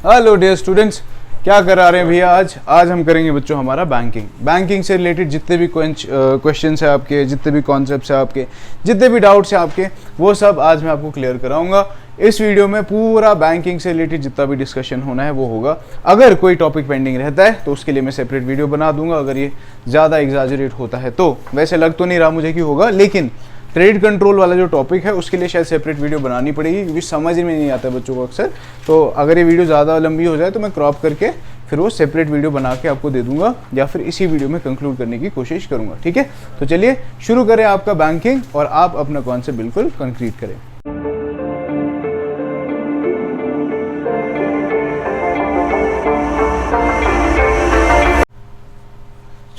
Hello dear students, क्या करा रहे हैं भैया? आज हम करेंगे बच्चों हमारा बैंकिंग से रिलेटेड जितने भी क्वेश्चंस हैं आपके, जितने भी कॉन्सेप्ट्स हैं आपके, जितने भी डाउट्स हैं आपके, वो सब आज मैं आपको क्लियर कराऊंगा। इस वीडियो में पूरा बैंकिंग से रिलेटेड जितना भी डिस्कशन होना है वो होगा। अगर कोई टॉपिक पेंडिंग रहता है तो उसके लिए मैं सेपरेट वीडियो बना दूंगा। अगर ये ज़्यादा एग्जैजरेट होता है तो, वैसे लग तो नहीं रहा मुझे कि होगा, लेकिन क्रेडिट कंट्रोल वाला जो टॉपिक है उसके लिए शायद सेपरेट वीडियो बनानी पड़ेगी, क्योंकि समझ में नहीं आता बच्चों को अक्सर। तो अगर ये वीडियो ज़्यादा लंबी हो जाए तो मैं क्रॉप करके फिर वो सेपरेट वीडियो बना के आपको दे दूंगा, या फिर इसी वीडियो में कंक्लूड करने की कोशिश करूंगा। ठीक है, तो चलिए शुरू करें आपका बैंकिंग, और आप अपना कॉन्सेप्ट बिल्कुल कंक्रीट करें।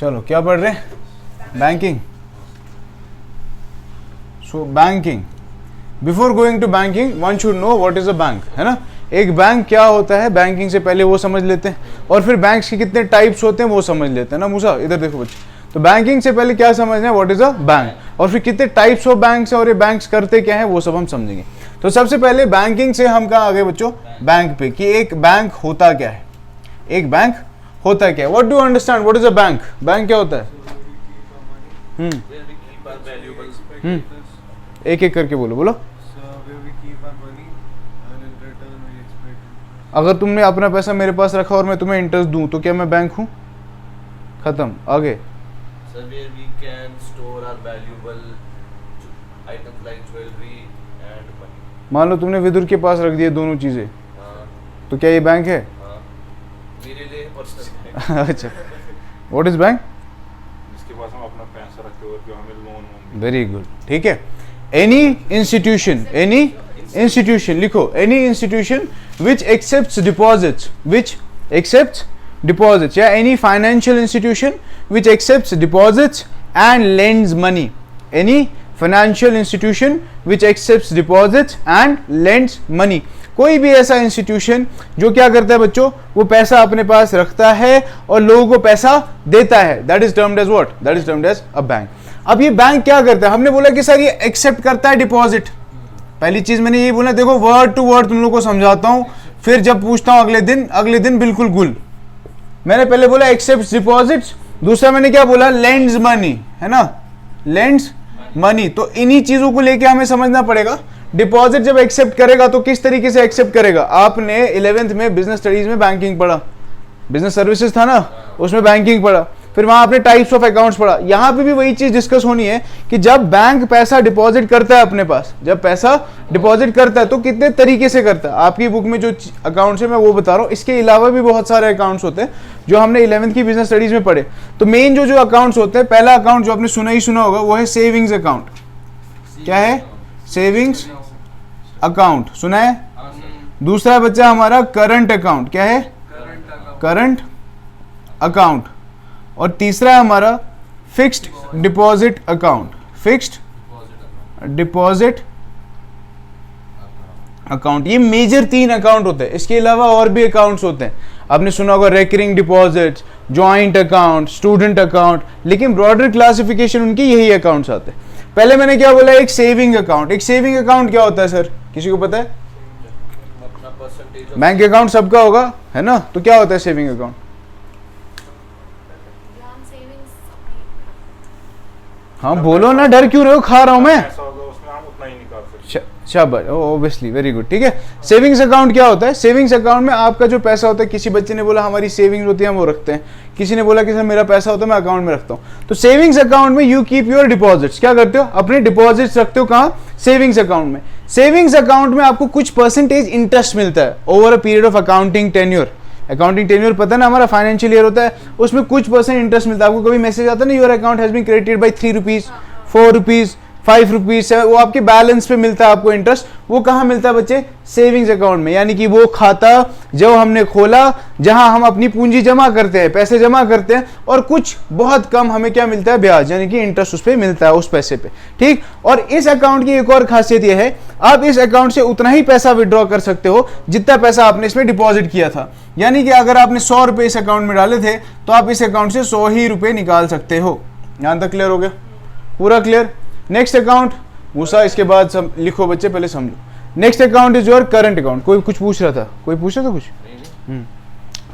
चलो, क्या पढ़ रहे हैं? Banking. So banking, before going to banking one should know what is a bank, है ना। एक बैंक क्या होता है बैंकिंग से पहले वो समझ लेते हैं, और फिर बैंक्स के कितने टाइप्स होते हैं वो समझ लेते हैं ना। मूसा, इधर देखो बच्चे, तो बैंकिंग से पहले क्या समझना है, व्हाट इज अ बैंक, और फिर कितने टाइप्स ऑफ बैंक्स हैं और ये बैंक्स करते क्या है वो सब हम समझेंगे। तो सबसे पहले बैंकिंग से हम कहाँ आ गए बच्चों? बैंक पे, कि एक बैंक होता क्या है, एक बैंक होता क्या है। What do understand what is a bank? Bank क्या होता है? एक एक करके बोलो। अगर तुमने अपना पैसा मेरे पास रखा और मैं तुम्हें इंटरेस्ट दूं तो क्या मैं बैंक हूं? खत्म। आगे। मान लो तुमने विदुर के पास रख दिए दोनों चीजें, तो क्या ये बैंक है? मेरे लिए पर्सनल। अच्छा, व्हाट इज बैंक? जिसके पास हम अपना पैसा रखते हो जो हमें लोन। वेरी गुड, ठीक है। एनी इंस्टीट्यूशन लिखो, any institution which accepts deposits, या any financial institution which accepts deposits and lends money, any financial institution which accepts deposits and lends money। कोई भी ऐसा इंस्टीट्यूशन जो क्या करता है बच्चों, वो पैसा अपने पास रखता है और लोगों को पैसा देता है, that is termed as what? That is termed as a bank. अब ये बैंक क्या करता है? हमने बोला कि सर ये एक्सेप्ट करता है डिपॉजिट। पहली चीज मैंने ये बोला, देखो वर्ड टू वर्ड तुम लोग को समझाता हूं, फिर जब पूछता हूं अगले दिन बिल्कुल गुल। मैंने पहले बोला एक्सेप्ट डिपॉजिट्स, दूसरा मैंने क्या बोला? लेंड्स मनी, है ना, लेंड्स मनी। तो इन्हीं चीजों को लेके हमें समझना पड़ेगा। डिपॉजिट जब एक्सेप्ट करेगा तो किस तरीके से एक्सेप्ट करेगा? आपने 11th में बिजनेस स्टडीज में बैंकिंग पढ़ा, बिजनेस सर्विसेज था ना, उसमें बैंकिंग पढ़ा, फिर वहां आपने टाइप्स ऑफ अकाउंट्स पढ़ा। यहां पे भी वही चीज डिस्कस होनी है कि जब बैंक पैसा डिपॉजिट करता है अपने पास, जब पैसा डिपॉजिट करता है तो कितने तरीके से करता है। आपकी बुक में जो अकाउंट्स है मैं वो बता रहा हूं, इसके अलावा भी बहुत सारे अकाउंट्स होते हैं जो हमने 11th की बिजनेस स्टडीज में पढ़े। तो मेन जो अकाउंट्स होते हैं, पहला अकाउंट जो आपने सुना होगा वो है सेविंग्स अकाउंट। क्या है? सेविंग्स अकाउंट, सुना है? दूसरा बच्चा हमारा करंट अकाउंट। क्या है? Current account. और तीसरा है हमारा fixed deposit account, fixed deposit account. ये मेजर 3 अकाउंट होते हैं। इसके अलावा और भी अकाउंट्स होते हैं, आपने सुना होगा recurring deposit, joint account, student account, लेकिन ब्रॉडर क्लासिफिकेशन उनकी यही अकाउंट्स आते हैं। पहले मैंने क्या बोला? एक सेविंग अकाउंट। एक सेविंग अकाउंट क्या होता है सर, किसी को पता है? बैंक अकाउंट सबका होगा, है ना, तो क्या होता है सेविंग अकाउंट? हाँ बोलो ना, डर क्यों रहे हो? खा रहा हूं मैं। शाबाश, ऑब्वियसली, वेरी गुड, ठीक है। सेविंग्स अकाउंट क्या होता है? सेविंग्स अकाउंट में आपका जो पैसा होता है, किसी बच्चे ने बोला हमारी सेविंग्स होती है हम वो रखते हैं, किसी ने बोला कि सर मेरा पैसा होता है मैं अकाउंट में रखता हूं। तो सेविंग्स अकाउंट में यू कीप योर डिपॉजिट्स। क्या करते हो? अपने डिपॉजिट्स रखते हो कहां? सेविंग्स अकाउंट में। सेविंग्स अकाउंट में आपको कुछ परसेंटेज इंटरेस्ट मिलता है over a period of accounting tenure. Accounting tenure पता ना, हमारा फाइनेंशियल ईयर होता है, उसमें कुछ परसेंट इंटरेस्ट मिलता है। आपको कभी मैसेज आता है ना, your account has been credited by 3 rupees, 4 rupees, 5 rupees, वो आपके बैलेंस पे मिलता है आपको इंटरेस्ट। वो कहाँ मिलता है बच्चे? सेविंग्स अकाउंट में। यानी कि वो खाता जो हमने खोला, जहां हम अपनी पूंजी जमा करते हैं, पैसे जमा करते हैं, और कुछ बहुत कम हमें क्या मिलता है? ब्याज, यानी कि इंटरेस्ट उस पर मिलता है, उस पैसे पे, ठीक। और इस अकाउंट की एक और खासियत यह है, आप इस अकाउंट से उतना ही पैसा विड्रॉ कर सकते हो जितना पैसा आपने इसमें डिपॉजिट किया था। यानी कि अगर आपने 100 रुपए इस अकाउंट में डाले थे तो आप इस अकाउंट से 100 ही रुपए निकाल सकते हो। यहां तक क्लियर हो गया? पूरा क्लियर? नेक्स्ट अकाउंट मूसा, इसके बाद सब लिखो बच्चे, पहले समझो। Next account is your current account. कोई कुछ पूछ रहा था? कोई पूछ रहा था कुछ?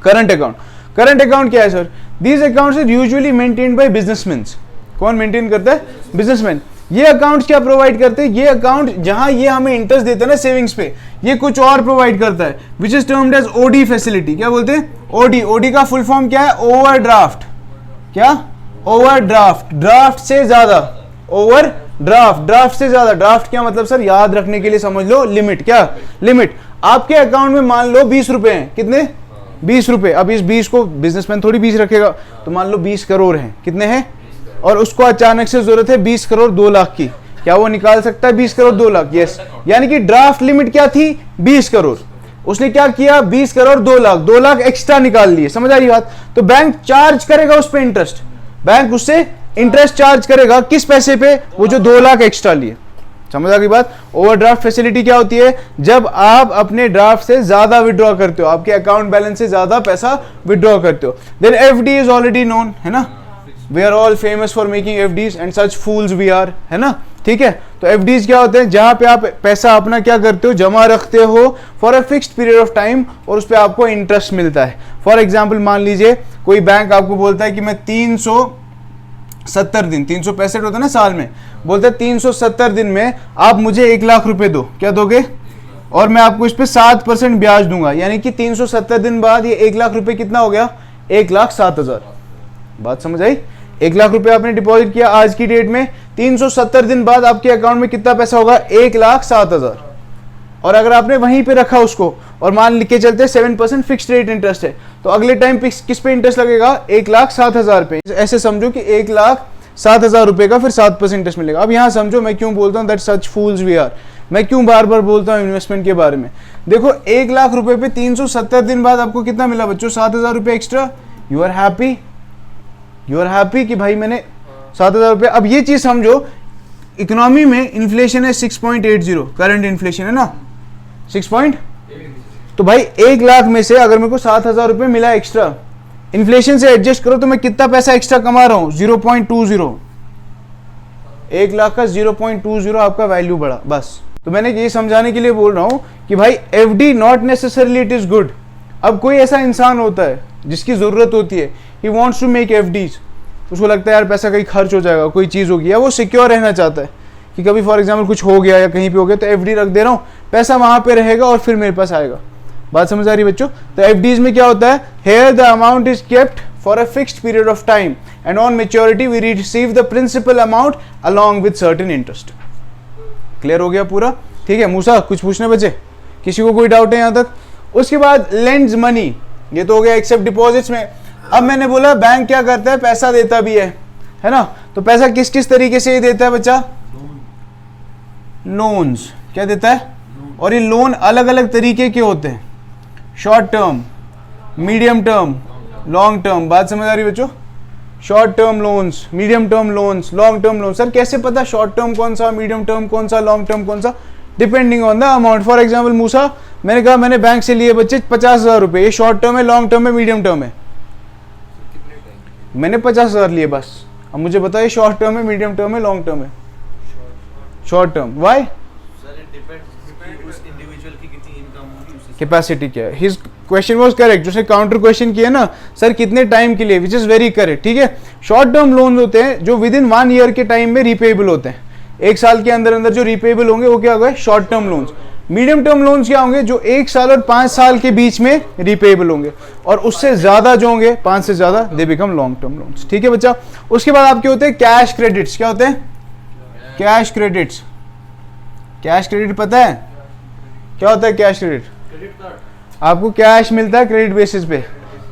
करंट अकाउंट, करंट अकाउंट क्या है sir? These accounts are usually maintained by businessman. कौन मेंटेन करता है? बिजनेसमैन। ये अकाउंट क्या प्रोवाइड करते हैं? ये अकाउंट जहां ये हमें इंटरेस्ट देते हैं ना सेविंग्स पे, ये कुछ और प्रोवाइड करता है, which is termed as OD facility. क्या बोलते हैं? ओडी। ओडी का फुल फॉर्म क्या है? ओवरड्राफ्ट। क्या? ओवरड्राफ्ट। ड्राफ्ट से ज्यादा, ओवर ड्राफ्ट, ड्राफ्ट से ज्यादा। ड्राफ्ट क्या मतलब सर? याद रखने के लिए समझ लो, लिमिट। क्या? लिमिट। आपके अकाउंट में मान लो 20 रुपए हैं। कितने? 20 रुपए। अब इस 20 को बिजनेसमैन थोड़ी 20 रखेगा, तो मान लो 20 करोड़ हैं। कितने हैं? और उसको अचानक से जरूरत है 20 करोड़ 2 लाख की। क्या वो निकाल सकता है 20 करोड़ 2 लाख? यस। यानी कि ड्राफ्ट लिमिट क्या थी? 20 करोड़। उसने क्या किया? 20 करोड़ 2 लाख, 2 लाख एक्स्ट्रा निकाल लिए। समझ आ रही बात? तो बैंक चार्ज करेगा उस पर इंटरेस्ट, बैंक उससे इंटरेस्ट चार्ज करेगा। किस पैसे पे? वो जो 2 लाख एक्स्ट्रा लिए। समझ आ गई बात? ओवरड्राफ्ट फैसिलिटी क्या होती है? जब आप अपने ड्राफ्ट से ज्यादा विड्रॉ करते हो, आपके अकाउंट बैलेंस से ज्यादा पैसा विड्रॉ करते हो। Then FD is already known, है ना? We are all famous for making FDs and such fools we are, है ना? ठीक है, तो एफडीज क्या होते हैं? जहां पे आप पैसा अपना क्या करते हो? जमा रखते हो for a fixed period of time, और उस पर आपको इंटरेस्ट मिलता है। फॉर एग्जाम्पल मान लीजिए कोई बैंक आपको बोलता है कि मैं 370 दिन, 365 होता है ना साल में, बोलते हैं 370 दिन में आप मुझे 1 लाख रुपए दो। क्या दोगे? और मैं आपको इस पे 7% ब्याज दूंगा। यानी कि 370 दिन बाद ये 1 लाख रुपए कितना हो गया? 1,07,000। बात समझ आई? 1 लाख रुपए आपने डिपॉजिट किया आज की डेट में, 370 दिन बाद आपके अकाउंट में कितना पैसा होगा? 1,07,000। और अगर आपने वहीं पे रखा उसको, और मान लिख के चलते 7% फिक्स्ड रेट इंटरेस्ट है, तो अगले टाइम किस पे इंटरेस्ट लगेगा? 1,07,000 पे। ऐसे समझो कि 1,07,000 रुपए का फिर 7% इंटरेस्ट मिलेगा। अब यहाँ समझो मैं क्यों बोलता हूँ that such fools we are, मैं क्यों बार बार बोलता हूँ इन्वेस्टमेंट के बारे में। देखो 1 लाख रुपए पे 370 दिन बाद आपको कितना मिला बच्चों? 7,000 रुपए extra. You are happy, you are happy कि भाई मैंने 7,000 रुपए। अब ये चीज समझो, इकोनॉमी में इन्फ्लेशन है 6.80, करंट इन्फ्लेशन है ना 6. तो भाई 1 लाख में से अगर मेरे को 7,000 रुपए मिला एक्स्ट्रा, इन्फ्लेशन से एडजस्ट करो तो मैं कितना पैसा एक्स्ट्रा कमा रहा हूं? 0.20। 1 लाख का 0.20 आपका वैल्यू बढ़ा, बस। तो मैंने ये समझाने के लिए बोल रहा हूं कि भाई FD not necessarily it is good. अब कोई ऐसा इंसान होता है जिसकी जरूरत होती है, he wants to make FDs, उसको लगता है यार पैसा कहीं खर्च हो जाएगा, कोई चीज होगी, या वो सिक्योर रहना चाहता है कि कभी फॉर एग्जाम्पल कुछ हो गया या कहीं पे हो गया, तो एफडी रख दे रहा हूँ, पैसा वहां पे रहेगा और फिर मेरे पास आएगा। बात समझ आ रही है बच्चों? तो एफडीज में क्या होता है? Here the amount is kept for a fixed period of time and on maturity we receive the principal amount along with certain interest. Clear हो गया पूरा? ठीक है मूसा, कुछ पूछने बचे? किसी को कोई डाउट है यहाँ तक? उसके बाद लेंड्स मनी, ये तो हो गया एक्सेप्ट डिपॉजिट्स में। अब मैंने बोला बैंक क्या करता है? पैसा देता भी है ना? तो पैसा किस किस तरीके से देता है बच्चा? लोन्स। क्या देता है? और ये लोन अलग अलग तरीके के होते हैं, short term, medium term, long term. बात समझ आ रही है बच्चों? Short term loans, medium term loans, long term loans. Sir कैसे पता शॉर्ट टर्म कौन सा, मीडियम टर्म कौन सा, लॉन्ग टर्म कौन सा? Depending on the amount. For example मूसा, मैंने कहा मैंने बैंक से लिए बच्चे 50,000 रुपए, ये शॉर्ट टर्म है, लॉन्ग टर्म है, मीडियम टर्म है? मैंने 50,000 लिए बस। अब मुझे बताइए शॉर्ट टर्म है, मीडियम टर्म है, लॉन्ग टर्म है? Short term. वाई? कैपेसिटी क्या है? His question was correct. उसने काउंटर क्वेश्चन किया ना, सर कितने टाइम के लिए, विच इज वेरी करेक्ट। ठीक है, शॉर्ट टर्म लोन होते हैं जो विद इन 1 ईयर के टाइम में रिपेबल होते हैं, 1 साल के अंदर अंदर जो रिपेबल होंगे वो क्या होगा? Short term loans. Medium term loans क्या होंगे? जो 1 साल और 5 साल के बीच में रिपेबल होंगे, और उससे ज्यादा जो होंगे 5 से ज्यादा, they become long term loans. ठीक है बच्चा? उसके बाद आपके होते हैं कैश क्रेडिट्स। क्या होते हैं? Cash credits. कैश क्रेडिट पता है क्या होता है? कैश क्रेडिट, आपको कैश मिलता है क्रेडिट बेसिस पे।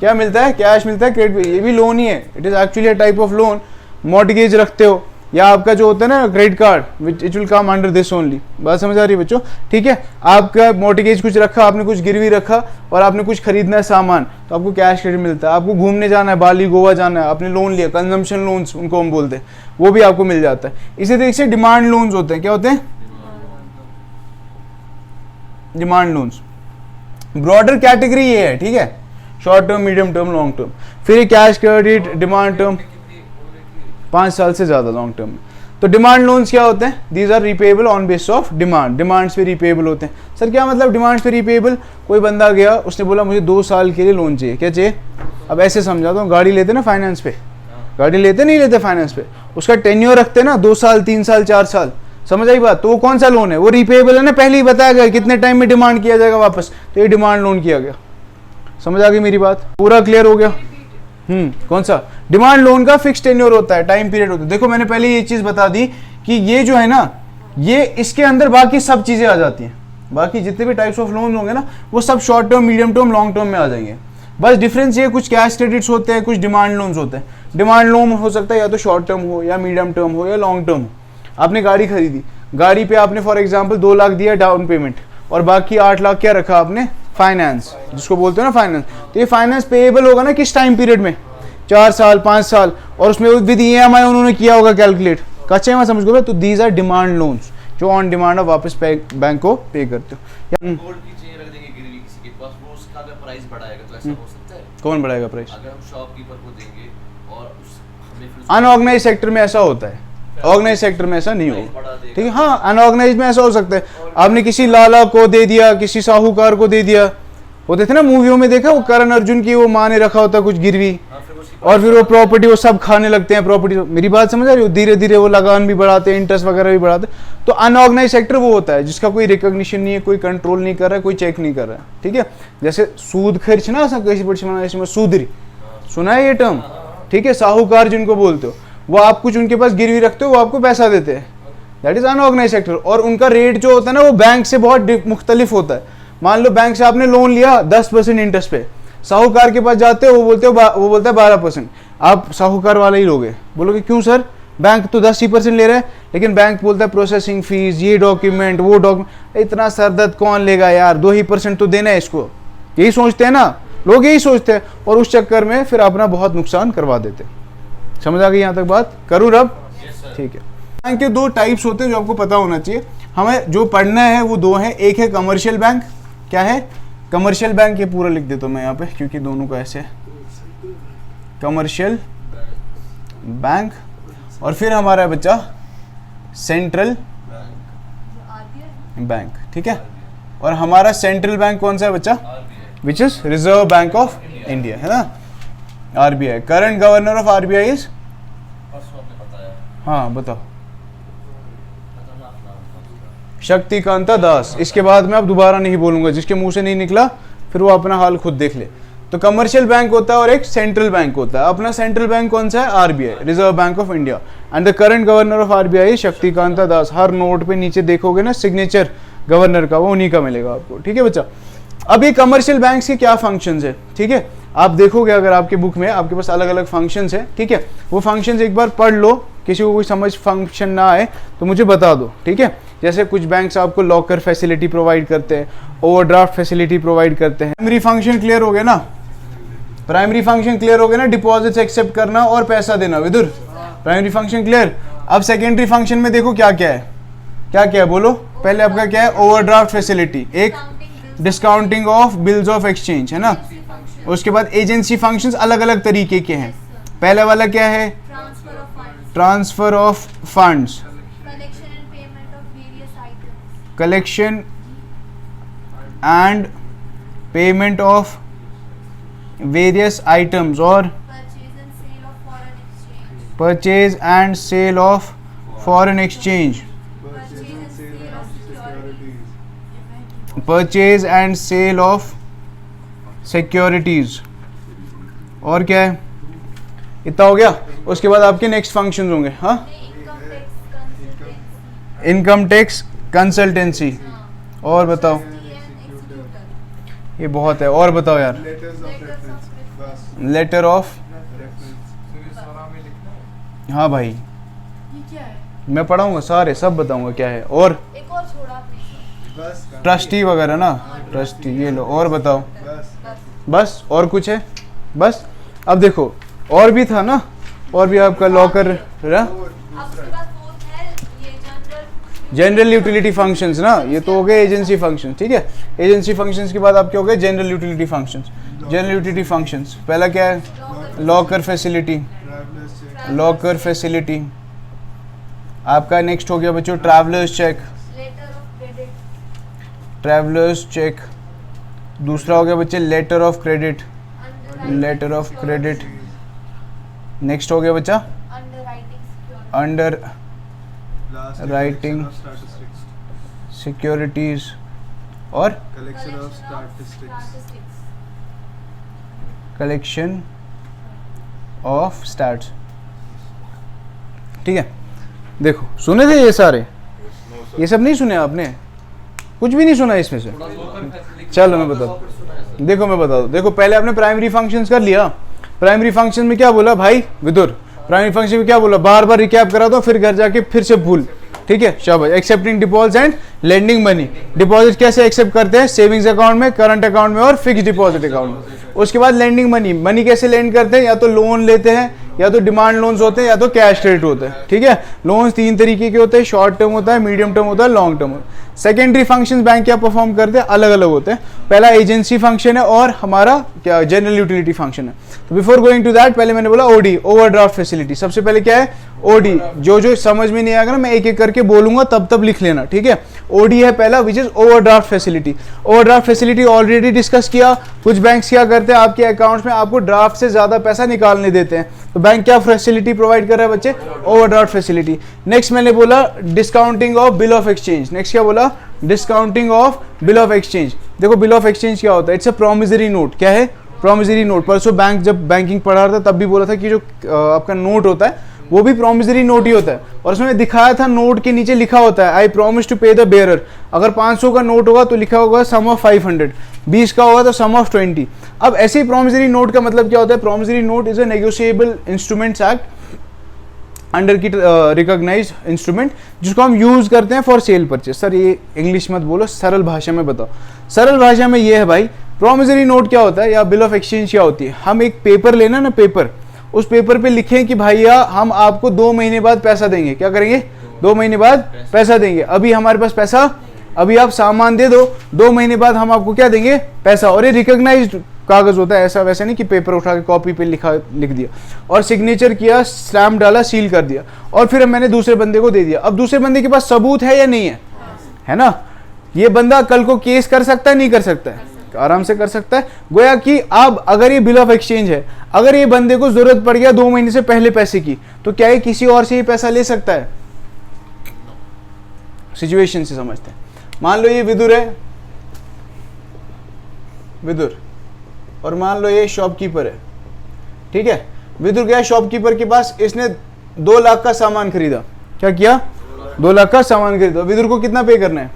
क्या मिलता है? कैश मिलता है क्रेडिट। ये भी लोन ही है, it is actually a type of loan. Mortgage रखते हो, या आपका जो होता है ना credit card, which it will come under this only. बात समझ आ रही है बच्चों? ठीक है, आपका मॉर्टगेज कुछ रखा, आपने कुछ गिरवी रखा और आपने कुछ खरीदना है सामान, तो आपको कैश क्रेडिट मिलता है। आपको घूमने जाना है, बाली गोवा जाना है, आपने लोन लिया, कंजम्पशन लोन्स उनको हम बोलते हैं, वो भी आपको मिल जाता है। इसी तरीके से डिमांड लोन्स होते हैं। क्या होते हैं? Demand loans. ब्रॉडर कैटेगरी ये है, ठीक है, short term, medium term, long term. फिर कैश क्रेडिट, डिमांड टर्म, 5 साल से ज्यादा लॉन्ग टर्म। तो डिमांड लोन्स क्या होते हैं? These are repayable on base of demand, demands पे रिपेबल होते हैं। सर क्या मतलब डिमांड्स पे रिपेबल? कोई बंदा गया, उसने बोला मुझे 2 साल के लिए लोन चाहिए, क्या चाहिए? अब ऐसे समझाता हूँ, गाड़ी लेते ना फाइनेंस पे, गाड़ी लेते नहीं लेते फाइनेंस पे, उसका टेन्योर रखते ना 2 साल 3 साल 4 साल, समझ आई बात? तो वो कौन सा लोन है? वो रिपेबल है ना, पहले ही बताया गया कितने टाइम में डिमांड किया जाएगा वापस, तो ये डिमांड लोन किया गया। समझ आ गई मेरी बात? पूरा क्लियर हो गया? कौन सा? डिमांड लोन का फिक्स टेन्योर होता है, टाइम पीरियड होता है। देखो मैंने पहले ये चीज बता दी कि ये जो है ना, ये इसके अंदर बाकी सब चीजें आ जाती हैं, बाकी जितने भी टाइप्स ऑफ लोन होंगे ना वो सब short term, medium term, long term में आ जाएंगे। बस डिफरेंस ये, कुछ कैश क्रेडिट्स होते हैं, कुछ डिमांड लोन्स होते हैं। डिमांड लोन हो सकता है या तो शॉर्ट टर्म हो, या मीडियम टर्म हो, या लॉन्ग टर्म हो। आपने गाड़ी खरीदी, गाड़ी पे आपने फॉर एग्जांपल 2 लाख दिया डाउन पेमेंट, और बाकी 8 लाख क्या रखा आपने? फाइनेंस, जिसको बोलते हो ना फाइनेंस। तो ये फाइनेंस पेएबल होगा ना किस टाइम पीरियड में? 4 साल 5 साल, और उसमें विद EMI उन्होंने किया होगा कैलकुलेट, कच्चे में समझ गए? तो दीज आर डिमांड लोन्स, जो ऑन डिमांड आप वापस बैंक को पे करते हो। गोल्ड की चेन रख देंगे गिरवी किसी के पास, वो उसका अगर प्राइस बढ़ाएगा तो ऐसा हो सकता है? कौन बढ़ाएगा प्राइस? अगर हम शॉपकीपर को देंगे और हमें फिर अनऑर्गेनाइज सेक्टर में ऐसा होता है, ऑर्गेनाइज सेक्टर में ऐसा नहीं होगा, ठीक है? हाँ, अनऑर्गेनाइज में ऐसा हो सकता है, आपने किसी लाला को दे दिया, किसी साहूकार को दे दिया, होते थे ना मूवियों में, देखा वो करण अर्जुन की वो माँ ने रखा होता कुछ गिरवी, और फिर वो प्रॉपर्टी वो सब खाने लगते हैं प्रॉपर्टी। मेरी बात समझ आ रही हो? धीरे धीरे वो लगान भी बढ़ाते हैं, इंटरेस्ट वगैरह भी बढ़ाते हैं। तो अनऑर्गेनाइज सेक्टर वो होता है जिसका कोई रिकॉग्निशन नहीं है, कोई कंट्रोल नहीं कर रहा है, कोई चेक नहीं कर रहा है, ठीक है? जैसे सूद खर्च ना, सूदरी, सुना है ये टर्म, ठीक है? साहूकार जिनको बोलते हो, वो आप कुछ उनके पास गिरवी रखते हो, वो आपको पैसा देते हैं, दैट इज अनऑर्गेनाइज सेक्टर। और उनका रेट जो होता है ना वो बैंक से बहुत मुख्तलिफ होता है। मान लो बैंक से आपने लोन लिया 10% इंटरेस्ट पे, साहूकार के पास जाते हो, वो बोलता है 12%, आप साहूकार वाला ही लोगे, बोलोगे क्यों सर? बैंक तो 10% ले रहा है, लेकिन बैंक बोलता है प्रोसेसिंग फीस, ये डॉक्यूमेंट, वो डॉक्यूमेंट, इतना सरदर्द कौन लेगा यार, 2% तो देना है इसको, यही सोचते हैं ना लोग, यही सोचते हैं, और उस चक्कर में फिर अपना बहुत नुकसान करवा देते। समझ आ गई यहाँ तक बात? करूँ रब? ठीक है। बैंक के 2 टाइप्स होते हैं जो आपको पता होना चाहिए। हमें जो पढ़ना है वो 2 हैं, एक है कमर्शियल बैंक, क्या है? कमर्शियल बैंक, ये पूरा लिख देता हूँ मैं यहाँ पे क्योंकि दोनों का ऐसे है, कमर्शियल बैंक, और फिर हमारा है बच्चा सेंट्रल बैंक, ठीक है? और हमारा सेंट्रल बैंक कौन सा है बच्चा? Which is reserve bank of India, है ना? RBI, current governor of RBI is? हाँ बताओ, शक्तिकांता दास। इसके बाद मैं अब दोबारा नहीं बोलूंगा, जिसके मुंह से नहीं निकला फिर वो अपना हाल खुद देख ले। तो कमर्शियल बैंक होता है और एक सेंट्रल बैंक होता है। अपना सेंट्रल बैंक कौन सा है? RBI, reserve bank of India, and the current governor of RBI Shaktikanta Das. Her note पे नीचे देखोगे ना सिग्नेचर गवर्नर का, वो उन्हीं का मिलेगा आपको, ठीक है बच्चा? अब ये कमर्शियल बैंक्स के क्या फंक्शंस है, ठीक है? आप देखोगे अगर आपके बुक में आपके पास अलग अलग फंक्शंस है, ठीक है? वो फंक्शंस एक बार पढ़ लो, किसी को कोई समझ फंक्शन ना आए तो मुझे बता दो, ठीक है? जैसे कुछ बैंक्स आपको लॉकर फैसिलिटी प्रोवाइड करते हैं, ओवरड्राफ्ट फैसिलिटी प्रोवाइड करते हैं। प्राइमरी फंक्शन क्लियर हो गया ना? प्राइमरी फंक्शन क्लियर हो गया ना? डिपॉजिट्स एक्सेप्ट करना और पैसा देना, विदुर प्राइमरी फंक्शन क्लियर। अब सेकेंडरी फंक्शन में देखो क्या क्या है, क्या क्या है बोलो? पहले आपका क्या है? ओवरड्राफ्ट फैसिलिटी, एक discounting of bills of exchange, है ना? उसके बाद एजेंसी फंक्शंस अलग अलग तरीके के हैं। पहले वाला क्या है? Transfer of funds, collection and payment of various items, और purchase and sale of foreign exchange, purchase and sale of securities, और क्या है? इतना हो गया। उसके बाद आपके नेक्स्ट फंक्शंस होंगे, हाँ? इनकम टैक्स कंसल्टेंसी, और बताओ? ये बहुत है, और बताओ यार? लेटर ऑफ, हाँ भाई मैं पढ़ाऊंगा सारे, सब बताऊंगा क्या है। और ट्रस्टी वगैरह ना, ट्रस्टी, ये लो। और बताओ? बस? और कुछ है? बस? अब देखो और भी था ना, और भी आपका लॉकर, जनरल यूटिलिटी फंक्शंस ना, ये तो हो गए एजेंसी फंक्शन, ठीक है? एजेंसी फंक्शंस के बाद आपके हो गए general utility functions. General utility functions पहला क्या है? लॉकर फैसिलिटी, लॉकर फैसिलिटी, आपका नेक्स्ट हो गया बच्चों travellers cheque, letter of credit, travellers cheque. दूसरा हो गया बच्चे letter of credit, letter of credit. Next हो गया बच्चा अंडर राइटिंग सिक्योरिटीज और कलेक्शन ऑफ स्टैट्स। ठीक है, देखो सुने थे ये सारे, ये सब नहीं सुने आपने, कुछ भी नहीं सुना इसमें से। चलो मैं बता दूं, देखो मैं बता दूं। देखो पहले आपने प्राइमरी फंक्शंस कर लिया। प्राइमरी फंक्शन में क्या बोला भाई विदुर, प्राइमरी फंक्शन में क्या बोला, बार बार रिकैप करा दो फिर घर जाके फिर से भूल। ठीक है, शाबाश। Accepting deposit and lending money. Deposit कैसे एक्सेप्ट करते हैं, सेविंग्स अकाउंट में, करंट अकाउंट में और फिक्स डिपॉजिट अकाउंट में। उसके बाद लेंडिंग मनी, मनी कैसे लेंड करते हैं, या तो लोन लेते हैं, या तो डिमांड लोन्स होते हैं, या तो कैश क्रेडिट होते हैं। ठीक है, लोन्स तीन तरीके के होते हैं, शॉर्ट टर्म होता है, मीडियम टर्म होता है, लॉन्ग टर्म होता है। सेकेंडरी फंक्शंस बैंक क्या परफॉर्म करते हैं, अलग अलग होते हैं। पहला एजेंसी फंक्शन है और हमारा क्या जनरल यूटिलिटी फंक्शन है। तो बिफोर गोइंग टू दैट पहले मैंने बोला ओडी, ओवरड्राफ्ट फैसिलिटी। सबसे पहले क्या है ओडी, जो समझ में नहीं आएगा ना मैं एक एक करके बोलूंगा तब लिख लेना। ठीक है, ओडी है पहला which is overdraft facility. Overdraft facility already discuss किया। कुछ बैंक्स क्या करते हैं, आपके अकाउंट्स में आपको ड्राफ्ट से ज्यादा पैसा निकालने देते हैं, तो बैंक क्या फैसिलिटी प्रोवाइड कर रहा है बच्चे, ओवरड्राफ्ट फैसिलिटी। नेक्स्ट मैंने बोला discounting of bill of exchange. Next क्या बोला, discounting of bill of exchange. देखो बिल ऑफ एक्सचेंज क्या होता है, इट्स अ प्रोमिसरी नोट। क्या है, प्रोमिसरी नोट। परसों बैंक जब बैंकिंग पढ़ा रहा था तब भी बोला था कि जो आपका नोट होता है वो भी प्रोमिसरी नोट ही होता है। और उसमें दिखाया था नोट के नीचे लिखा होता है आई प्रॉमिस टू पे द बेयरर। अगर 500 का नोट होगा तो लिखा होगा सम ऑफ 500, 20 का होगा तो सम ऑफ 20। अब ऐसे ही प्रोमिसरी नोट का मतलब क्या होता है, promissory note is a negotiable instruments act under की रिकॉग्नाइज इंस्ट्रूमेंट, जिसको हम यूज करते हैं फॉर सेल परचेज। सर ये इंग्लिश मत बोलो, सरल भाषा में बताओ। सरल भाषा में ये है भाई, प्रोमिसरी नोट क्या होता है या बिल ऑफ एक्सचेंज क्या होती है। हम एक पेपर लेना ना, पेपर, उस पेपर पे लिखें कि भैया हम आपको 2 महीने बाद पैसा देंगे। क्या करेंगे, 2 महीने बाद पैसा देंगे। अभी हमारे पास पैसा, अभी आप सामान दे दो, 2 महीने बाद हम आपको क्या देंगे, पैसा। और ये रिकॉग्नाइज्ड कागज होता है, ऐसा वैसे नहीं कि पेपर उठा के कॉपी पे लिख दिया और सिग्नेचर किया, स्टैम्प डाला, सील कर दिया और फिर मैंने दूसरे बंदे को दे दिया। अब दूसरे बंदे के पास सबूत है या नहीं है, है ना। ये बंदा कल को केस कर सकता है, नहीं कर सकता है, आराम से कर सकता है। गोया कि अब अगर ये बिल ऑफ एक्सचेंज है, अगर ये बंदे को जरूरत पड़ गया 2 महीने से पहले पैसे की, तो क्या ये किसी और से ही पैसा ले सकता है। सिचुएशन से समझते हैं। मान लो ये विदुर है, विदुर, और मान लो ये शॉपकीपर है। ठीक है, विदुर गया शॉपकीपर के पास, इसने 2 लाख का सामान खरीदा। क्या किया, 2 लाख का सामान खरीदा। विदुर को कितना पे करना है,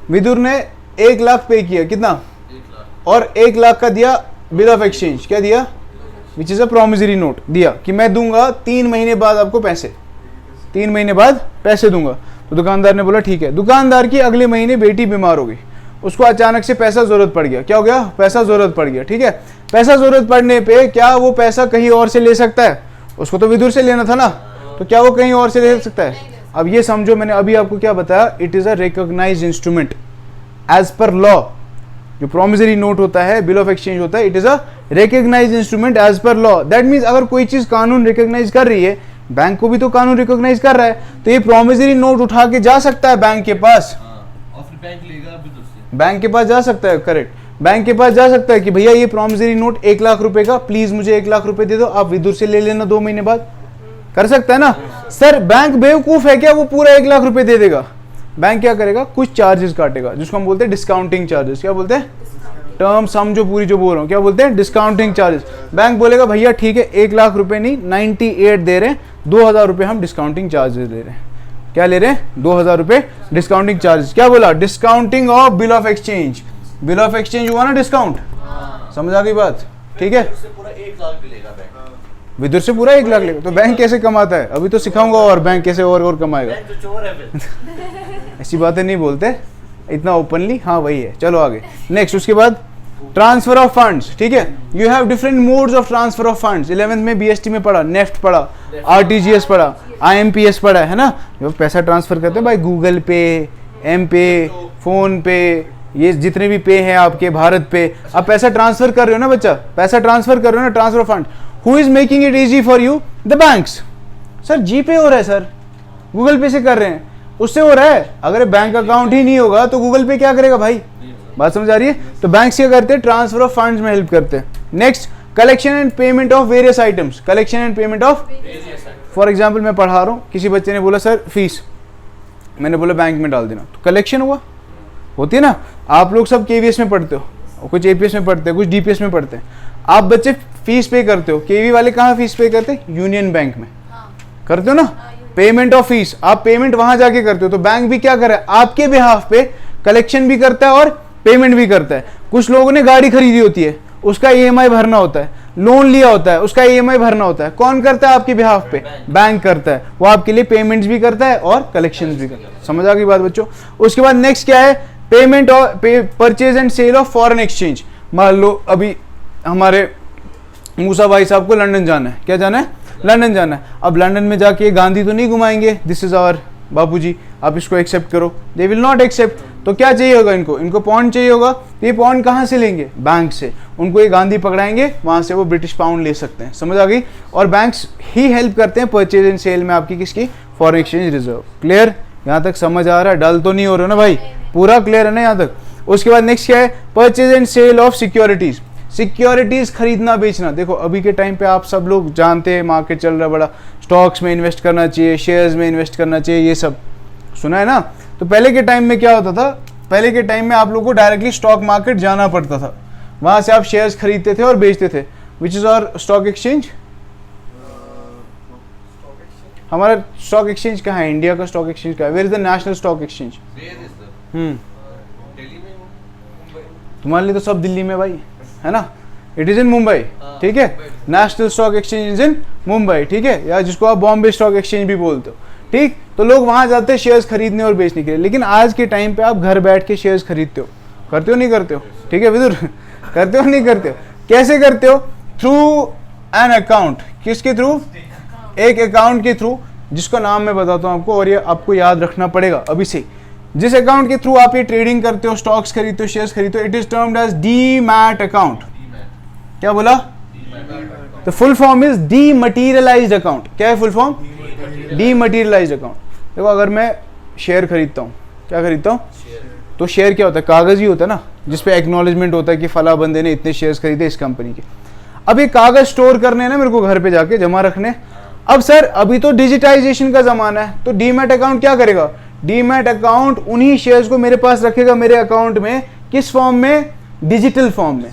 विदुर ने 1 लाख पे किया, कितना, और 1 लाख का दिया बिल ऑफ एक्सचेंज। क्या दिया, which is a promissory note, दिया कि मैं दूंगा 3 महीने बाद आपको पैसे, 3 महीने बाद पैसे दूंगा। तो दुकानदार ने बोला ठीक है। दुकानदार की अगले महीने बेटी बीमार हो गई, उसको अचानक से पैसा जरूरत पड़ गया। क्या हो गया, पैसा जरूरत पड़ गया। ठीक है, पैसा जरूरत पड़ने पे क्या वो पैसा कहीं और से ले सकता है, उसको तो विदुर से लेना था ना, तो क्या वो कहीं और से ले सकता है। अब ये समझो, मैंने अभी आपको क्या बताया, it is a recognised instrument as per law. जो प्रोमिसरी नोट होता है, बिल ऑफ एक्सचेंज होता है, it is a recognised instrument as per law. That means अगर कोई चीज कानून रिकॉग्नाइज कर रही है, बैंक को भी तो कानून रिकॉग्नाइज कर रहा है, तो ये प्रोमिसरी नोट उठा के जा सकता है बैंक के पास, और फिर बैंक लेगा विदुर से, बैंक के पास जा सकता है। करेक्ट, बैंक के पास जा सकता है कि भैया ये प्रोमिसरी नोट 1 लाख रुपए का, प्लीज मुझे 1 लाख रुपए दे दो, आप विदुर से ले लेना 2 महीने बाद। कर सकता है ना। सर बैंक बेवकूफ है क्या, वो पूरा 1 लाख रुपए दे देगा। बैंक क्या करेगा, कुछ चार्जेस काटेगा, जिसको हम बोलते हैं डिस्काउंटिंग चार्जेस। क्या बोलते हैं, टर्म समझो पूरी जो बोल रहा हूँ, क्या बोलते हैं, डिस्काउंटिंग चार्जेस। बैंक बोलेगा भैया ठीक है, 1 लाख रुपए नहीं 98 दे रहे हैं, 2000 रुपए हम डिस्काउंटिंग चार्जेस दे रहे हैं। क्या ले रहे हैं, 2000 रुपए डिस्काउंटिंग चार्जेस। क्या बोला, discounting of bill of exchange. Bill of exchange हुआ ना डिस्काउंट, समझ आ गई बात। ठीक है, उससे पूरा 1 लाख भी लेगा बैंक, विदुर से पूरा 1 लाख लेगा। तो बैंक कैसे कमाता है, अभी तो सिखाऊंगा, और बैंक कैसे और कमाएगा। बैंक तो चोर है फिर। ऐसी बातें नहीं बोलते इतना ओपनली। हाँ वही है, चलो आगे नेक्स्ट। उसके बाद ट्रांसफर ऑफ फंड्स। ठीक है, you have different modes of transfer of funds. 11th में बीएसटी में पढ़ा, नेफ्ट पढ़ा, आरटीजीएस पढ़ा, आईएमपीएस पढ़ा है ना। जो पैसा ट्रांसफर करते हैं भाई, गूगल पे, एम पे, फोन पे, ये जितने भी पे हैं आपके, भारत पे, आप पैसा ट्रांसफर कर रहे हो ना बच्चा, पैसा ट्रांसफर कर रहे हो ना, transfer of fund. Who is making it easy for you, the banks. Sir GPay हो रहा है सर, गूगल पे से कर रहे हैं, उससे हो रहा है। अगर बैंक अकाउंट ही नहीं होगा तो गूगल पे क्या करेगा भाई, बात समझ आ रही है। तो बैंक क्या करते हैं, ट्रांसफर ऑफ फंड्स में हेल्प करते हैं। Next, collection and payment of various items, collection and payment of, for example मैं पढ़ा रहा हूँ, किसी बच्चे ने बोला सर फीस, मैंने बोला बैंक में डाल देना, तो कलेक्शन हुआ, होती है ना। आप लोग सब केवीएस में पढ़ते हो, कुछ एपीएस में पढ़ते हैं, कुछ डीपीएस में पढ़ते हैं। आप बच्चे फीस पे करते हो, केवी वाले कहाँ फीस पे करते हैं, यूनियन बैंक में करते हो ना, पेमेंट ऑफ फीस, आप पेमेंट वहां जाके करते हो। तो बैंक भी क्या कर रहा है, आपके बिहाफ पे कलेक्शन भी करता है और पेमेंट भी करता है। कुछ लोगों ने गाड़ी खरीदी होती है, उसका ईएमआई भरना होता है, लोन लिया होता है, उसका ईएमआई भरना होता है, कौन करता है आपके बिहाफ पे, बैंक करता है। वो आपके लिए पेमेंट्स भी करता है और कलेक्शंस भी करता है। समझ आ गई बात बच्चों। उसके बाद नेक्स्ट क्या है, पेमेंट और purchase and sale of foreign exchange. मान लो अभी हमारे मूसा भाई साहब को लंदन जाना है, क्या जाना है, लंदन जाना है। अब लंदन में जाके गांधी तो नहीं घुमाएंगे, दिस इज आवर बापूजी, आप इसको एक्सेप्ट करो, दे विल नॉट एक्सेप्ट। तो क्या चाहिए होगा इनको, इनको पॉन्ड चाहिए होगा। तो ये पॉन्ड कहाँ से लेंगे, बैंक से। उनको ये गांधी पकड़ाएंगे, वहां से वो ब्रिटिश पाउंड ले सकते हैं। समझ आ गई। और बैंक्स ही हेल्प करते हैं परचेज एंड सेल में आपकी किसकी, फॉरेन एक्सचेंज रिजर्व। क्लियर, यहाँ तक समझ आ रहा है, डल तो नहीं हो रहा ना भाई, पूरा क्लियर है ना यहाँ तक। उसके बाद नेक्स्ट क्या है, purchase and sale of securities, securities खरीदना बेचना। देखो अभी के टाइम पे आप सब लोग जानते हैं मार्केट चल रहा है बड़ा, स्टॉक्स में इन्वेस्ट करना चाहिए, शेयर्स में इन्वेस्ट करना चाहिए, ये सब सुना है ना। तो पहले के टाइम में क्या होता था, पहले के टाइम में आप लोगों को डायरेक्टली स्टॉक मार्केट जाना पड़ता था, वहां से आप शेयर्स खरीदते थे और बेचते थे। Which is our stock exchange, हमारा स्टॉक एक्सचेंज कहाँ है, इंडिया का स्टॉक एक्सचेंज कहाँ है, where is the National Stock Exchange. तुम्हारे लिए तो सब दिल्ली में भाई, है ना, इट इज इन मुंबई, ठीक है। National Stock exchange is in Mumbai, ठीक है, या जिसको आप बॉम्बे स्टॉक एक्सचेंज भी बोलते हो, ठीक। तो लोग वहां जाते हैं शेयर्स खरीदने और बेचने के लिए। लेकिन आज के टाइम पे आप घर बैठ के शेयर्स खरीदते हो, करते हो नहीं करते हो, ठीक है विदुर, करते हो नहीं करते हो, कैसे करते हो, थ्रू एन अकाउंट, किसके थ्रू, एक अकाउंट के थ्रू, जिसका नाम मैं बताता हूँ आपको, और ये आपको याद रखना पड़ेगा अभी से। जिस अकाउंट के थ्रू आप ये ट्रेडिंग करते हो, स्टॉक्स खरीदते हो, शेयर्स खरीदते हो, it is termed as demat account. क्या बोला, the full form is dematerialised account. क्या है फुल फॉर्म, डीमटीरियलाइज्ड अकाउंट। देखो अगर मैं शेयर खरीदता हूँ, क्या खरीदता हूँ, तो शेयर क्या होता है, कागज ही होता है ना, जिसपे एक्नॉलेजमेंट होता है कि फला बंदे ने इतने शेयर्स खरीदे इस कंपनी के। अब ये कागज स्टोर करने ना मेरे को, घर पे जाके जमा रखने। अब सर अभी तो डिजिटाइजेशन का जमाना है, तो डीमैट अकाउंट क्या करेगा, डीमैट अकाउंट उन्हीं शेयर्स को मेरे पास रखेगा मेरे अकाउंट में, किस फॉर्म में, डिजिटल फॉर्म में।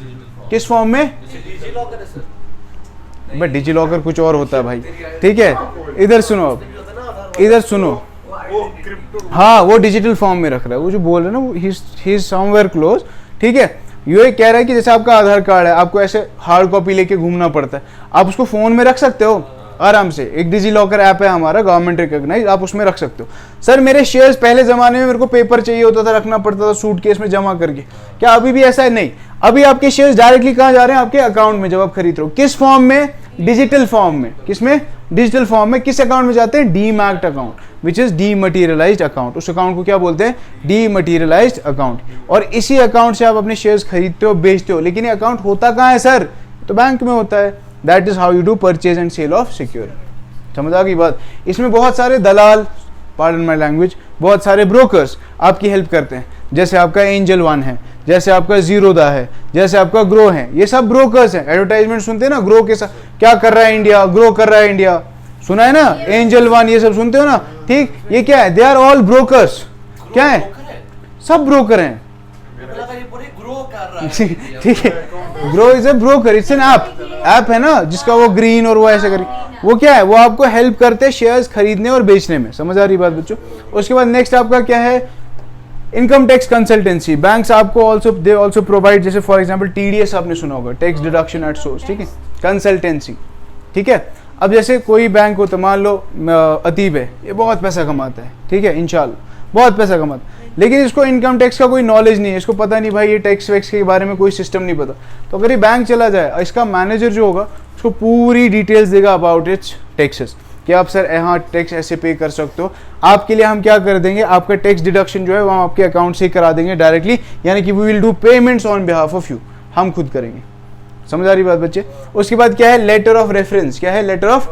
किस फॉर्म में, बट डिजी लॉकर कुछ और होता है भाई, ठीक है। इधर सुनो, अब इधर सुनो, हाँ वो डिजिटल फॉर्म में रख रहा है, वो जो बोल रहा है ना, वो ही इज समवेयर क्लोज, ठीक है। ये कह रहा है कि जैसे आपका आधार कार्ड है, आपको ऐसे हार्ड कॉपी लेके घूमना पड़ता है, आप उसको फोन में रख सकते हो आराम से। एक डिजी लॉकर ऐप है हमारा, गवर्नमेंट रिकॉग्नाइज, आप उसमें रख सकते हो। सर मेरे शेयर्स पहले जमाने में मेरे को पेपर चाहिए होता था, रखना पड़ता था सूटकेस में जमा करके, क्या अभी भी ऐसा है, नहीं। अभी आपके शेयर्स डायरेक्टली कहाँ जा रहे हैं, आपके अकाउंट में, जब आप खरीद रहे हो। किस फॉर्म में, डिजिटल फॉर्म में। किसमें, डिजिटल फॉर्म में। किस अकाउंट में जाते हैं, demat account, which is dematerialised account. उस अकाउंट को क्या बोलते हैं, डीमटीरियलाइज्ड अकाउंट। और इसी अकाउंट से आप अपने शेयर्स खरीदते हो, बेचते हो। लेकिन ये अकाउंट होता कहाँ है सर, तो बैंक में होता है। That is how you do purchase and sale of security. समझ आ गई बात। इसमें बहुत सारे दलाल, पार्डन माय लैंग्वेज, बहुत सारे ब्रोकर्स आपकी हेल्प करते हैं। जैसे आपका एंजल वन है, जैसे आपका जीरोदा है, जैसे आपका ग्रो है, ये सब ब्रोकर्स हैं। एडवर्टाइजमेंट सुनते हैं ना, ग्रो के साथ क्या कर रहा है इंडिया, ग्रो कर रहा है इंडिया, सुना है ना, एंजल वन, ये सब सुनते हो ना, ठीक। ये क्या है, दे आर ऑल ब्रोकर्स। क्या है, सब ब्रोकर हैं, ठीक है। Grow is a broker, it's an app है ना, जिसका वो ग्रीन और वो ऐसे कर, वो क्या है, वो आपको हेल्प करते हैं शेयर्स खरीदने और बेचने में। समझ आ रही बात बच्चों। उसके बाद नेक्स्ट आपका क्या है, इनकम टैक्स कंसल्टेंसी। बैंक्स आपको ऑल्सो, दे ऑल्सो प्रोवाइड, जैसे फॉर एग्जांपल टीडीएस आपने सुना होगा, टैक्स डिडक्शन एट सोर्स, ठीक है, कंसल्टेंसी, ठीक है। अब जैसे कोई बैंक हो, तो मान लो अतीब है, ये बहुत पैसा कमाता है, ठीक है, इंशाल्लाह बहुत पैसा कमाता है, लेकिन इसको इनकम टैक्स का कोई नॉलेज नहीं है, इसको पता नहीं भाई ये टैक्स वैक्स के बारे में कोई सिस्टम नहीं पता। तो अगर ये बैंक चला जाए, इसका मैनेजर जो होगा उसको पूरी डिटेल्स देगा अबाउट इट्स टैक्सेस, कि आप सर यहाँ टैक्स ऐसे पे कर सकते हो, आपके लिए हम क्या कर देंगे, आपका टैक्स डिडक्शन जो है वो हम आपके अकाउंट से ही करा देंगे डायरेक्टली, यानी कि we will do payments on behalf of you, हम खुद करेंगे। समझ आ रही बात बच्चे। उसके बाद क्या है, लेटर ऑफ रेफरेंस। क्या है, लेटर ऑफ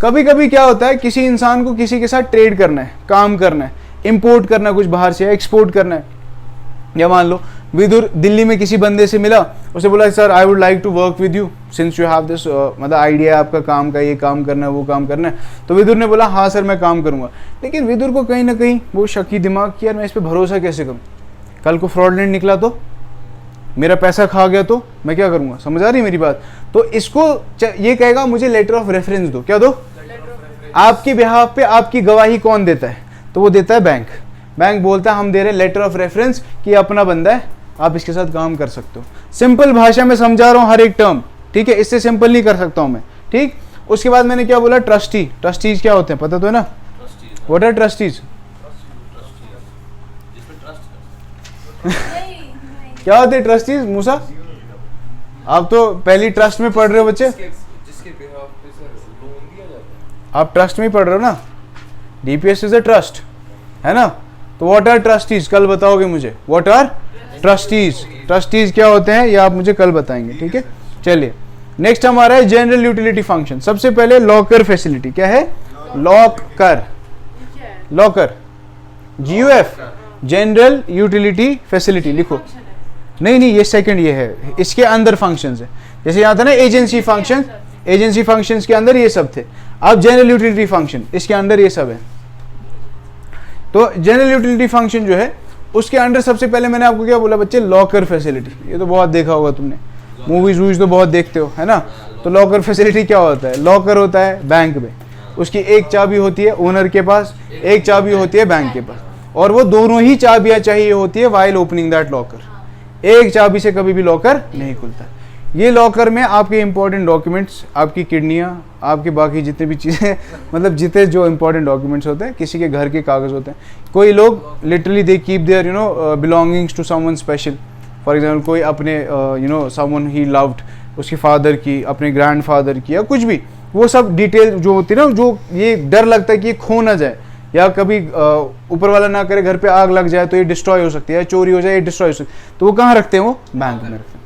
कभी कभी क्या होता है, किसी इंसान को किसी के साथ ट्रेड करना है, काम करना है, इंपोर्ट करना है कुछ बाहर से, एक्सपोर्ट करना है। या मान लो विदुर दिल्ली में किसी बंदे से मिला, उसे बोला sir I would like to work with you since you have this, मतलब आइडिया आपका काम का, ये काम करना है वो काम करना है। तो विदुर ने बोला हाँ सर मैं काम करूँगा। लेकिन विदुर को कहीं ना कहीं वो शकी दिमाग कि यार मैं इस पर भरोसा कैसे करूँ, कल को फ्रॉडलेंट निकला तो, मेरा पैसा खा गया तो मैं क्या करूँगा। समझ आ रही मेरी बात। तो इसको ये कहेगा मुझे लेटर ऑफ रेफरेंस दो। क्या दो? आपके बिहाफ पे आपकी गवाही कौन देता है? तो वो देता है बैंक। बैंक बोलता है हम दे रहे हैं लेटर ऑफ रेफरेंस कि अपना बंदा है, आप इसके साथ काम कर सकते हो। सिंपल भाषा में समझा रहा हूँ हर एक टर्म, ठीक है, इससे सिंपल नहीं कर सकता हूँ मैं, ठीक। उसके बाद मैंने क्या बोला, ट्रस्टी। ट्रस्टीज क्या होते हैं पता तो है ना? What are trustees? क्या होते हैं ट्रस्टीज मूसा? आप तो पहली ट्रस्ट में पढ़ रहे हो बच्चे, आप ट्रस्ट में ही पढ़ रहे हो ना, डीपीएस इज अ ट्रस्ट, है ना। तो व्हाट आर ट्रस्टीज कल बताओगे मुझे, व्हाट आर ट्रस्टीज। ट्रस्टीज क्या होते हैं ये आप मुझे कल बताएंगे, ठीक है। चलिए नेक्स्ट हमारा है जनरल यूटिलिटी फंक्शन। सबसे पहले लॉकर फैसिलिटी। क्या है? Locker, locker, GUF, general utility facility लिखो। नहीं नहीं ये सेकंड ये है, इसके अंदर फंक्शंस है। जैसे यहाँ था ना एजेंसी फंक्शन, एजेंसी फंक्शंस के अंदर ये सब थे। अब जनरल यूटिलिटी फंक्शन इसके अंदर ये सब है। तो जनरल यूटिलिटी फंक्शन जो है उसके अंडर सबसे पहले मैंने आपको क्या बोला बच्चे, लॉकर फैसिलिटी। ये तो बहुत देखा होगा तुमने, मूवीज वूवीज तो बहुत देखते हो, है ना। तो लॉकर फैसिलिटी क्या होता है? लॉकर होता है बैंक में, उसकी एक चाबी होती है ओनर के पास, एक चाबी होती है बैंक के पास, और वो दोनों ही चाबियां चाहिए होती है वाइल ओपनिंग दैट लॉकर। एक चाबी से कभी भी लॉकर नहीं खुलता। ये लॉकर में आपके इंपॉर्टेंट डॉक्यूमेंट्स, आपकी किडनियाँ, आपके बाकी जितने भी चीज़ें, मतलब जितने जो इंपॉर्टेंट डॉक्यूमेंट्स होते हैं, किसी के घर के कागज़ होते हैं। कोई लोग literally they keep their belongings to someone special. For example कोई अपने समवन ही लव्ड, उसके फादर की, अपने ग्रैंडफादर की, या कुछ भी, वो सब डिटेल जो होती है ना, जो ये डर लगता है कि ये खो ना जाए, या कभी ऊपर वाला ना करे घर पे आग लग जाए तो ये डिस्ट्रॉय हो सकती है, चोरी हो जाए ये डिस्ट्रॉय हो सकती है। तो वो कहाँ रखते हैं? वो बैंक में रखते हैं।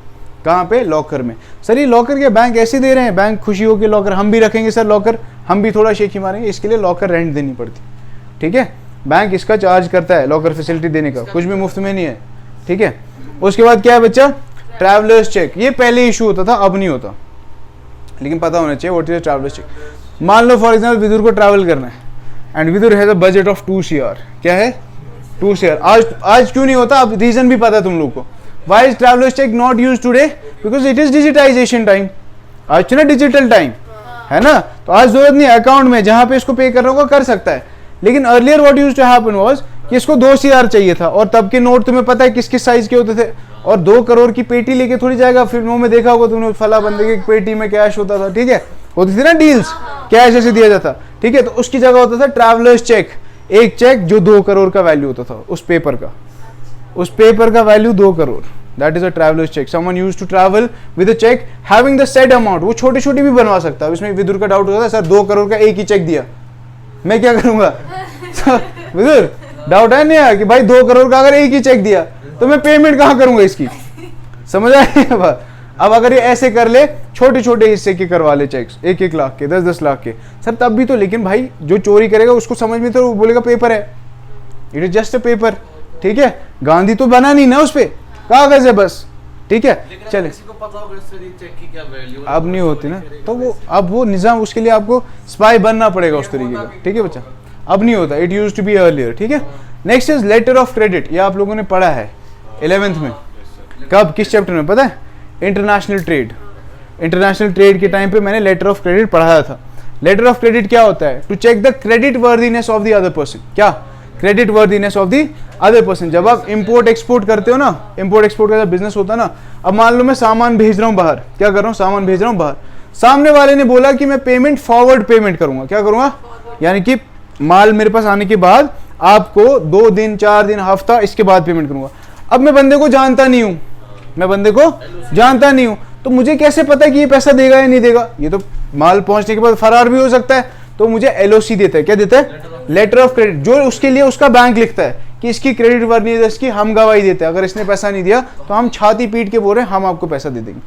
कहाँ पे? लॉकर में। सर ये लॉकर के बैंक ऐसे दे रहे हैं, बैंक खुशी हो के लॉकर हम भी रखेंगे सर, लॉकर हम भी थोड़ा शेखी मारेंगे, इसके लिए लॉकर रेंट देनी पड़ती, ठीक है। बैंक इसका चार्ज करता है लॉकर फैसिलिटी देने का, कुछ भी मुफ्त में नहीं है, ठीक है। उसके बाद क्या है बच्चा? Travellers cheque. ये पहले इशू होता था, अब नहीं होता, लेकिन पता होना चाहिए व्हाट इज ट्रैवलर्स चेक। मान लो फॉर एग्जाम्पल विदुर को ट्रैवल करना है and Vidur has a budget of 2 CR। क्या है? 2 CR। आज क्यों नहीं होता? अब रीजन भी पता है तुम लोग को। Why is traveler's check not used today? Because it is digitization time. आज ना डिजिटल टाइम है ना, तो आज जरूरत नहीं अकाउंट में, जहां पे इसको पे कर रहा होगा कर सकता है। लेकिन earlier what used to happen was कि इसको 2 CR चाहिए था, और तब के नोट तुम्हें पता है किस किस साइज के होते थे, और 2 करोड़ की पेटी लेके थोड़ी जाएगा। फिल्मों में देखा होगा तुमने, फला बंदे की पेटी में कैश होता था, ठीक है, होती थी ना डील्स, कैश ऐसे दिया जाता, ठीक है। तो उसकी जगह होता था ट्रैवलर्स चेक, एक चेक जो 2 करोड़ का वैल्यू होता था उस पेपर का, उस पेपर का value 2 crore. That is a traveler's check. Someone used to travel with a check having the said amount. वो छोटे छोटे भी बनवा सकता है। इसमें विदुर का डाउट होता है सर 2 करोड़ का एक ही चेक दिया, मैं क्या करूंगा? विदुर डाउट है नहीं कि भाई 2 करोड़ का अगर एक ही चेक दिया तो मैं पेमेंट कहाँ करूंगा इसकी? समझ आए बात? अब अगर ये ऐसे कर ले, छोटे छोटे हिस्से के करवा ले चेक्स, 1-1 लाख के, 10-10 लाख के, सर तब भी तो, लेकिन भाई जो चोरी करेगा उसको समझ में तो बोलेगा पेपर है, it is just a paper, ठीक है। गांधी तो बना नहीं ना उस पे, कागज है बस, ठीक है। चले अब नहीं होती ना, तो वो अब वो निजाम, उसके लिए आपको स्पाई बनना पड़ेगा उस तरीके का, ठीक है बच्चा। अब नहीं होता, it used to be earlier, ठीक है। Next is letter of credit. ये आप लोगों ने पढ़ा है 11th में। कब? किस चैप्टर में पता है? International trade. इंटरनेशनल ट्रेड के टाइम पे मैंने लेटर ऑफ क्रेडिट पढ़ाया था। लेटर ऑफ क्रेडिट क्या होता है? To check the credit worthiness of the other person. क्या? Credit worthiness of the other person. जब आप इंपोर्ट एक्सपोर्ट करते हो ना, इंपोर्ट एक्सपोर्ट का जब बिजनेस होता है ना, अब मान लो मैं सामान भेज रहा हूँ बाहर, क्या कर रहा हूँ? सामान भेज रहा हूँ बाहर, सामने वाले ने बोला कि मैं पेमेंट फॉरवर्ड पेमेंट करूंगा। क्या करूंगा? यानी कि माल मेरे पास आने के बाद आपको 2 दिन, 4 दिन, हफ्ता, इसके बाद पेमेंट करूंगा। अब मैं बंदे को जानता नहीं हूं, मैं बंदे को जानता नहीं हूं, तो मुझे कैसे पता कि ये पैसा देगा या नहीं देगा? ये तो माल पहुंचने के बाद फरार भी हो सकता है। तो मुझे LOC देता है। क्या देता है? लेटर ऑफ क्रेडिट, जो उसके लिए उसका बैंक लिखता है कि इसकी क्रेडिट वर्दीनेस की हम गवाही देते हैं। अगर इसने पैसा नहीं दिया तो हम छाती पीट के बोल रहे हैं हम आपको पैसा दे देंगे।